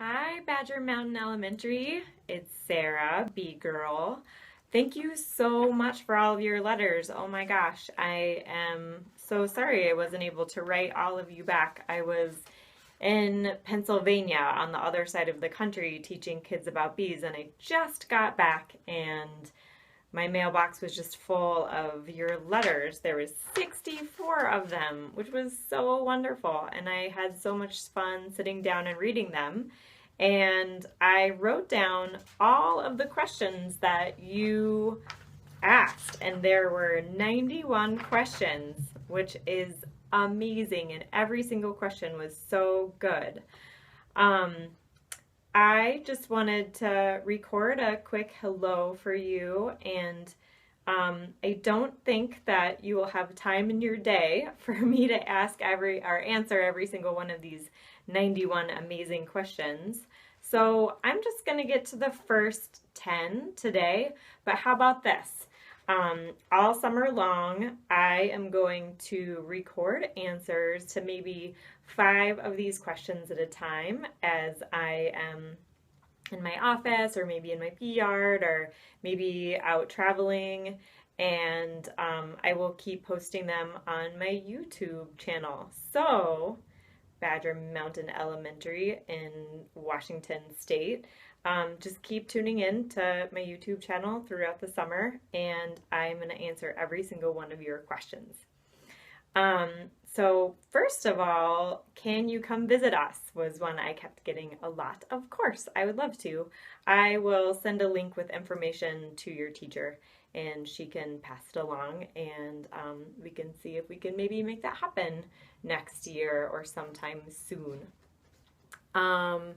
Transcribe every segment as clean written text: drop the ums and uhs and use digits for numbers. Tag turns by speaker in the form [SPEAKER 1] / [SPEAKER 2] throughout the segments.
[SPEAKER 1] Hi, Badger Mountain Elementary. It's Sarah, Bee Girl. Thank you so much for all of your letters. Oh my gosh, I am so sorry I wasn't able to write all of you back. I was in Pennsylvania on the other side of the country teaching kids about bees, and I just got back and my mailbox was just full of your letters. There was 64 of them, which was so wonderful, and I had so much fun sitting down and reading them. And I wrote down all of the questions that you asked, and there were 91 questions, which is amazing, and every single question was so good. Um, I just wanted to record a quick hello for you, and I don't think that you will have time in your day for me to ask every or answer every single one of these 91 amazing questions. So I'm just going to get to the first 10 today, but how about this? All summer long, I am going to record answers to maybe 5 of these questions at a time as I am in my office or maybe in my pea yard or maybe out traveling. And I will keep posting them on my YouTube channel. So, Badger Mountain Elementary in Washington State. Just keep tuning in to my YouTube channel throughout the summer, and I'm going to answer every single one of your questions. Um, so first of all, can you come visit us? Was one I kept getting a lot. Of course, I would love to. I will send a link with information to your teacher and she can pass it along and we can see if we can maybe make that happen next year or sometime soon. Um,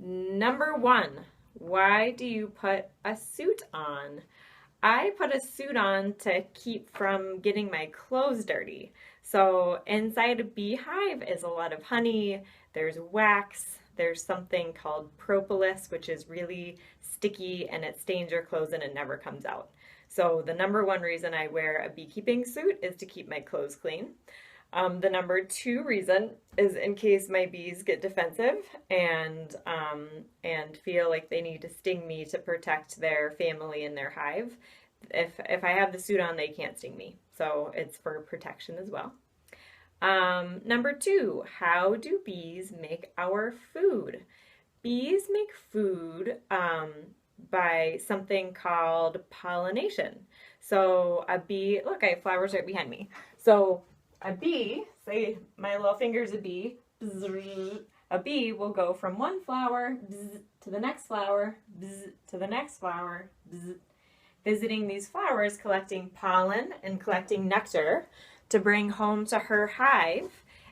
[SPEAKER 1] Number one, why do you put a suit on? I put a suit on to keep from getting my clothes dirty. So inside a beehive is a lot of honey, there's wax, there's something called propolis, which is really sticky and it stains your clothes and it never comes out. So the number one reason I wear a beekeeping suit is to keep my clothes clean. The number two reason is in case my bees get defensive and feel like they need to sting me to protect their family and their hive. If I have the suit on, they can't sting me, so it's for protection as well. Number two, how do bees make our food? Bees make food by something called pollination. So a bee, look, I have flowers right behind me. So a bee, say my little finger's a bee, a bee will go from one flower to the next flower, to the next flower, visiting these flowers, collecting pollen and collecting nectar to bring home to her hive.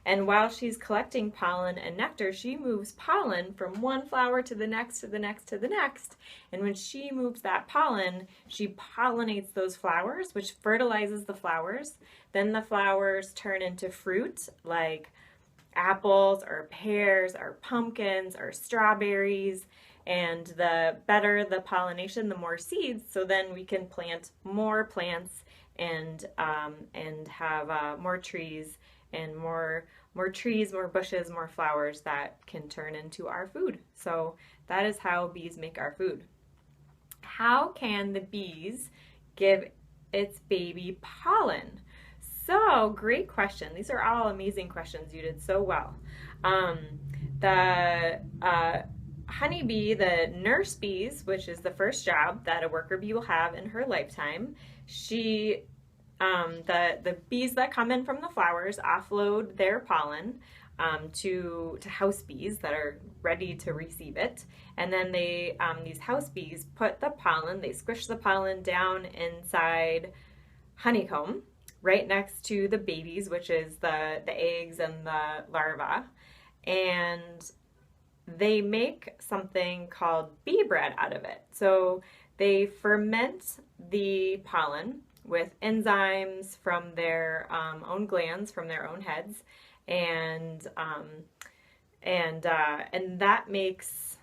[SPEAKER 1] And while she's collecting pollen and nectar, she moves pollen from one flower to the next, to the next, to the next. And when she moves that pollen, she pollinates those flowers, which fertilizes the flowers. Then the flowers turn into fruit like apples or pears or pumpkins or strawberries. And the better the pollination, the more seeds. So then we can plant more plants and have more trees and more trees, more bushes, more flowers that can turn into our food. So that is how bees make our food. How can the bees give its baby pollen? So great question. These are all amazing questions. You did so well. Um, the honeybee, the nurse bees, which is the first job that a worker bee will have in her lifetime, she the bees that come in from the flowers offload their pollen to house bees that are ready to receive it, and then they these house bees put the pollen, they squish the pollen down inside honeycomb right next to the babies, which is the eggs and the larvae, and they make something called bee bread out of it. So they ferment the pollen with enzymes from their own glands, from their own heads, and and that makes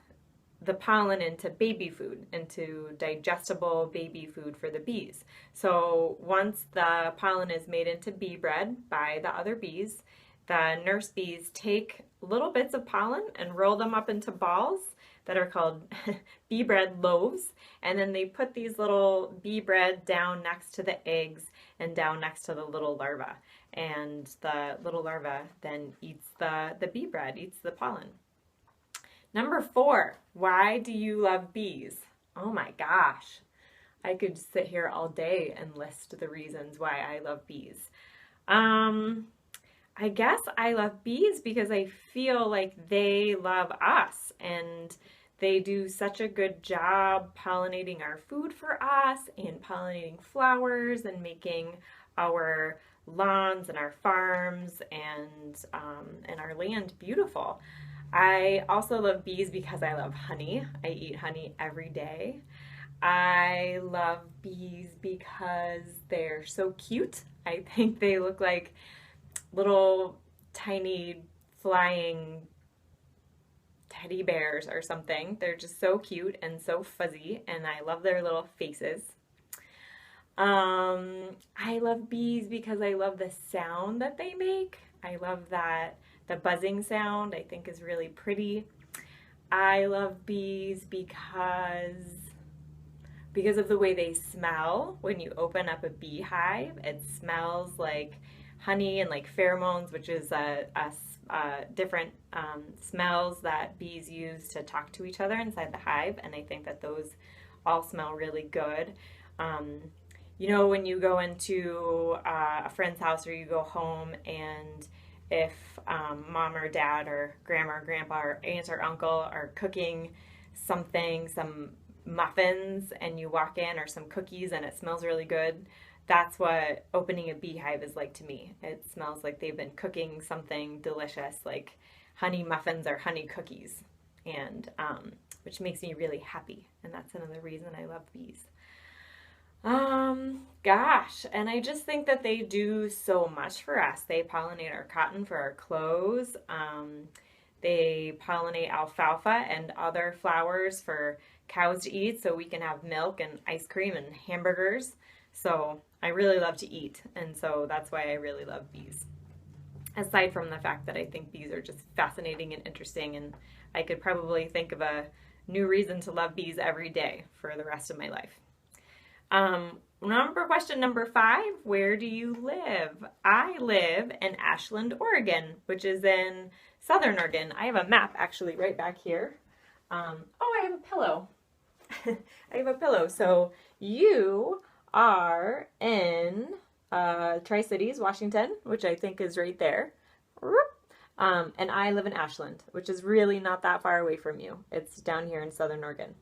[SPEAKER 1] the pollen into baby food, into digestible baby food for the bees. So once the pollen is made into bee bread by the other bees, the nurse bees take little bits of pollen and roll them up into balls that are called bee bread loaves. And then they put these little bee bread down next to the eggs and down next to the little larva. And the little larva then eats the bee bread, eats the pollen. Number 4, why do you love bees? Oh my gosh. I could sit here all day and list the reasons why I love bees. I guess I love bees because I feel like they love us and they do such a good job pollinating our food for us and pollinating flowers and making our lawns and our farms and our land beautiful. I also love bees because I love honey. I eat honey every day. I love bees because they're so cute. I think they look like little tiny flying teddy bears or something. They're just so cute and so fuzzy, and I love their little faces. I love bees because I love the sound that they make. I love that the buzzing sound I think is really pretty. I love bees because of the way they smell. When you open up a beehive, it smells like honey and like pheromones, which is different smells that bees use to talk to each other inside the hive, and I think that those all smell really good. You know, when you go into a friend's house or you go home, and if mom or dad or grandma or grandpa or aunt or uncle are cooking something, some muffins, and you walk in, or some cookies, and it smells really good, that's what opening a beehive is like to me. It smells like they've been cooking something delicious, like honey muffins or honey cookies, and which makes me really happy. And that's another reason I love bees. Gosh, and I just think that they do so much for us. They pollinate our cotton for our clothes. They pollinate alfalfa and other flowers for cows to eat so we can have milk and ice cream and hamburgers. So I really love to eat, and so that's why I really love bees. Aside from the fact that I think bees are just fascinating and interesting, and I could probably think of a new reason to love bees every day for the rest of my life. Question number 5, where do you live? I live in Ashland, Oregon, which is in Southern Oregon. I have a map actually right back here. I have a pillow. I have a pillow. So you are in Tri-Cities, Washington, which I think is right there. And I live in Ashland, which is really not that far away from you. It's down here in Southern Oregon.